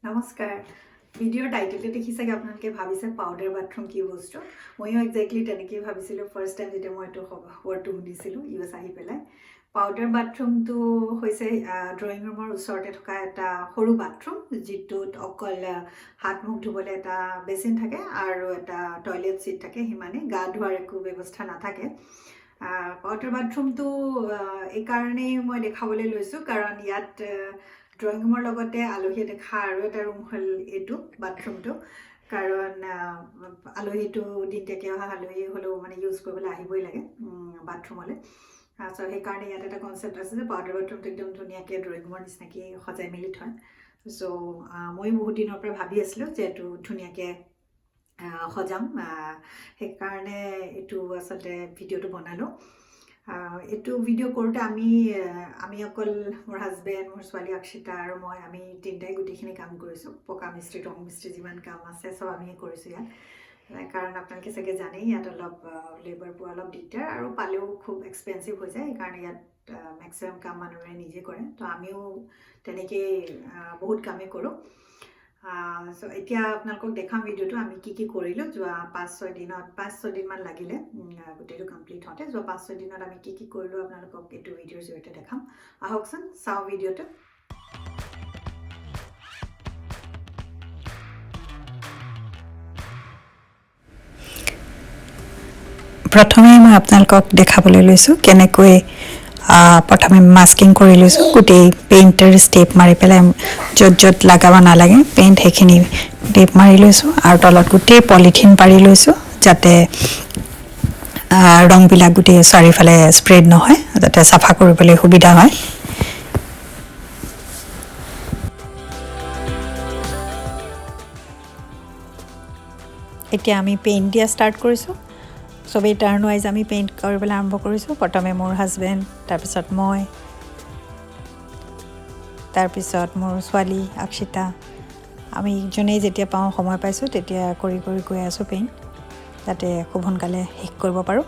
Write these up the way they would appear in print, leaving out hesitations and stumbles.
নমস্কাৰ ভিডিঅ'ৰ টাইটেলটো দেখি চাগে আপোনালোকে ভাবিছে পাউডাৰ বাথৰুম কি বস্তু ময়ো এক্সেক্টলি তেনেকৈ ভাবিছিলোঁ ফাৰ্ষ্ট টাইম যেতিয়া মই এইটো ৱৰ্ডটো শুনিছিলোঁ ইউএছ আহি পেলাই পাউডাৰ বাথৰুমটো হৈছে ড্ৰয়িং ৰুমৰ ওচৰতে থকা এটা সৰু বাথৰুম যিটোত অকল হাত মুখ ধুবলৈ এটা বেচিন থাকে আৰু এটা টয়লেট চিট থাকে সিমানেই গা ধোৱাৰ একো ব্যৱস্থা নাথাকে পাউডাৰ বাথৰুমটো এইকাৰণেই মই দেখাবলৈ লৈছোঁ কাৰণ ইয়াত ড্ৰয়িং ৰুমৰ লগতে আলহী দেখা আৰু এটা ৰুম হ'ল এইটো বাথৰুমটো কাৰণ আলহীটো দিনতীয়াকৈ অহা আলহী হ'লেও মানে ইউজ কৰিবলৈ আহিবই লাগে বাথৰুমলৈ চ' সেইকাৰণে ইয়াত এটা কনচেপ্ট আছে যে পাউডাৰ বাথৰুমটো একদম ধুনীয়াকৈ ড্ৰয়িং ৰুমৰ নিচিনাকৈ সজাই মেলি থয় চ' মই বহুত দিনৰ পৰা ভাবি আছিলোঁ যে এইটো ধুনীয়াকৈ সজাম সেইকাৰণে এইটো আচলতে ভিডিঅ'টো বনালোঁ এইটো ভিডিঅ' কৰোঁতে আমি অকল মোৰ হাজবেণ্ড মোৰ ছোৱালী অক্ষিতা আৰু মই আমি তিনিটাই গোটেইখিনি কাম কৰিছোঁ পকা মিস্ত্ৰী ৰং মিস্ত্ৰী যিমান কাম আছে চব আমি কৰিছোঁ ইয়াত কাৰণ আপোনালোকে চাগে জানেই ইয়াত অলপ লেবাৰ পোৱা অলপ দিগদাৰ আৰু পালেও খুব এক্সপেঞ্চিভ হৈ যায় সেইকাৰণে ইয়াত মেক্সিমাম কাম মানুহে নিজে কৰে তো আমিও তেনেকেই বহুত কামেই কৰোঁ চ' এতিয়া আপোনালোকক দেখাম ভিডিঅ'টো আমি কি কৰিলোঁ যোৱা 5-6 দিনমান লাগিলে গোটেইটো কমপ্লিট হওঁতে যোৱা 5-6 দিনত আমি কি কৰিলোঁ আপোনালোকক এইটো ভিডিঅ'ৰ জৰিয়তে দেখাম আহকচোন চাওঁ ভিডিঅ'টো প্ৰথমে মই আপোনালোকক দেখাবলৈ লৈছোঁ কেনেকৈ প্ৰথমে মাস্কিং কৰি লৈছোঁ গোটেই পেইণ্টাৰ ষ্টেপ মাৰি পেলাই য'ত লগাব নালাগে পেইণ্ট সেইখিনি ষ্টেপ মাৰি লৈছোঁ আৰু তলত গোটেই পলিথিন পাৰি লৈছোঁ যাতে ৰংবিলাক গোটেই চাৰিওফালে স্প্ৰেড নহয় যাতে চাফা কৰিবলৈ সুবিধা হয় এতিয়া আমি পেইণ্ট দিয়া ষ্টাৰ্ট কৰিছোঁ চবেই টাৰ্ণ ৱাইজ আমি পেইণ্ট কৰিবলৈ আৰম্ভ কৰিছোঁ প্ৰথমে মোৰ হাজবেণ্ড তাৰপিছত মই তাৰপিছত মোৰ ছোৱালী অক্ষিতা আমি ইজনেই যেতিয়া পাওঁ সময় পাইছোঁ তেতিয়া কৰি গৈ আছোঁ পেইণ্ট যাতে খুব সোনকালে শেষ কৰিব পাৰোঁ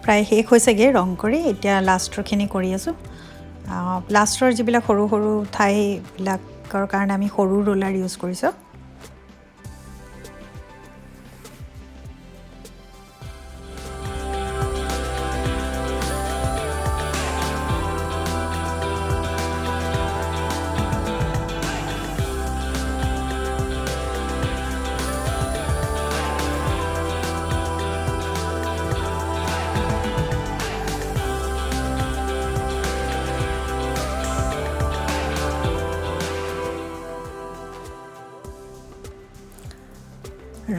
প্ৰায় শেষ হৈছেগৈ ৰং কৰি এতিয়া লাষ্টৰখিনি কৰি আছোঁ লাষ্টৰ যিবিলাক সৰু সৰু ঠাইবিলাকৰ কাৰণে আমি সৰু ৰোলাৰ ইউজ কৰিছোঁ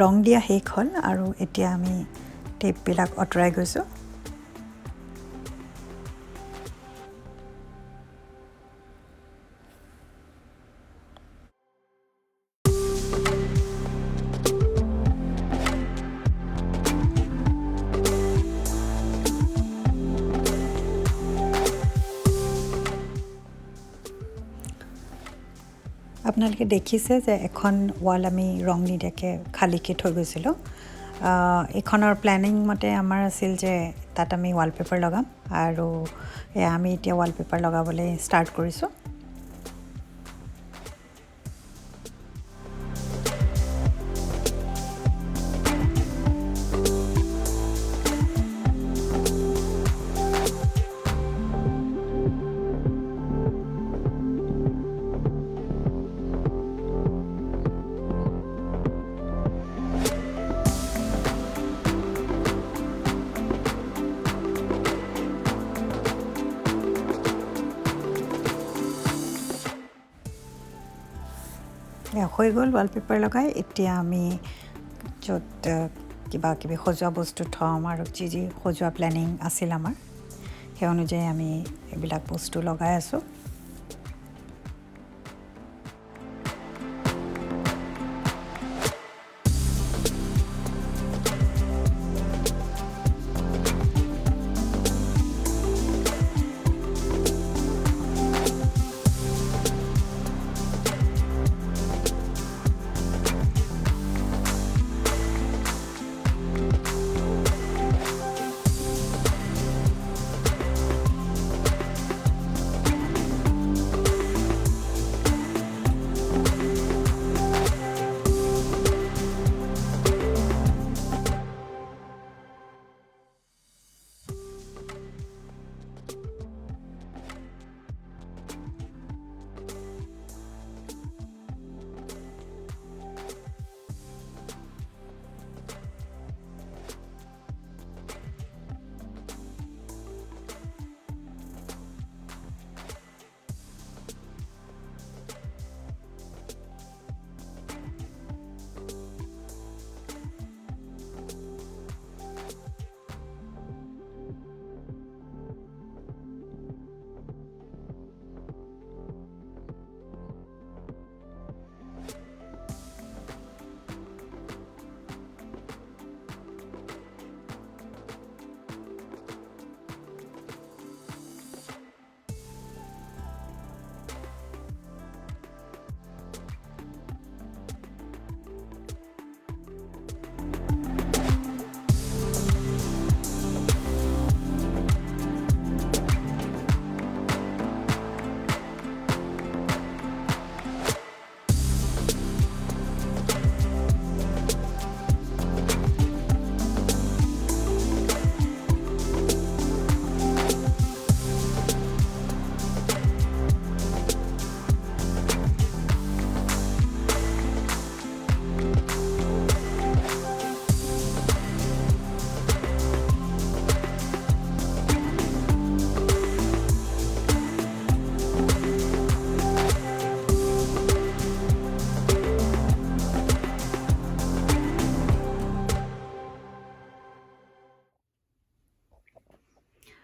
ৰং দিয়া শেষ হ'ল আৰু এতিয়া আমি টেপবিলাক আঁতৰাই গৈছোঁ আপোনালোকে দেখিছে যে এখন ৱাল আমি ৰং নিদিয়াকৈ খালীকৈ থৈ গৈছিলোঁ এইখনৰ প্লেনিং মতে আমাৰ আছিল যে তাত আমি ৱালপেপাৰ লগাম আৰু আমি এতিয়া ৱালপেপাৰ লগাবলৈ ষ্টাৰ্ট কৰিছোঁ হৈ গ'ল ৱালপেপাৰ লগাই এতিয়া আমি য'ত কিবা কিবি সজোৱা বস্তু থ'ম আৰু যি সজোৱা প্লেনিং আছিল আমাৰ সেই অনুযায়ী আমি এইবিলাক বস্তু লগাই আছোঁ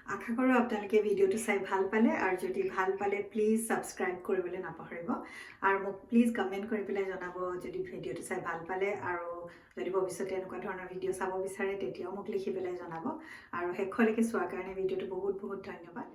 আশা কৰোঁ আপোনালোকে ভিডিঅ'টো চাই ভাল পালে আৰু যদি ভাল পালে প্লিজ ছাবস্ক্ৰাইব কৰিবলৈ নাপাহৰিব আৰু মোক প্লিজ কমেণ্ট কৰি পেলাই জনাব যদি ভিডিঅ'টো চাই ভাল পালে আৰু যদি ভৱিষ্যতে এনেকুৱা ধৰণৰ ভিডিঅ' চাব বিচাৰে তেতিয়াও মোক লিখি পেলাই জনাব আৰু শেষলৈকে চোৱাৰ কাৰণে ভিডিঅ'টো বহুত বহুত ধন্যবাদ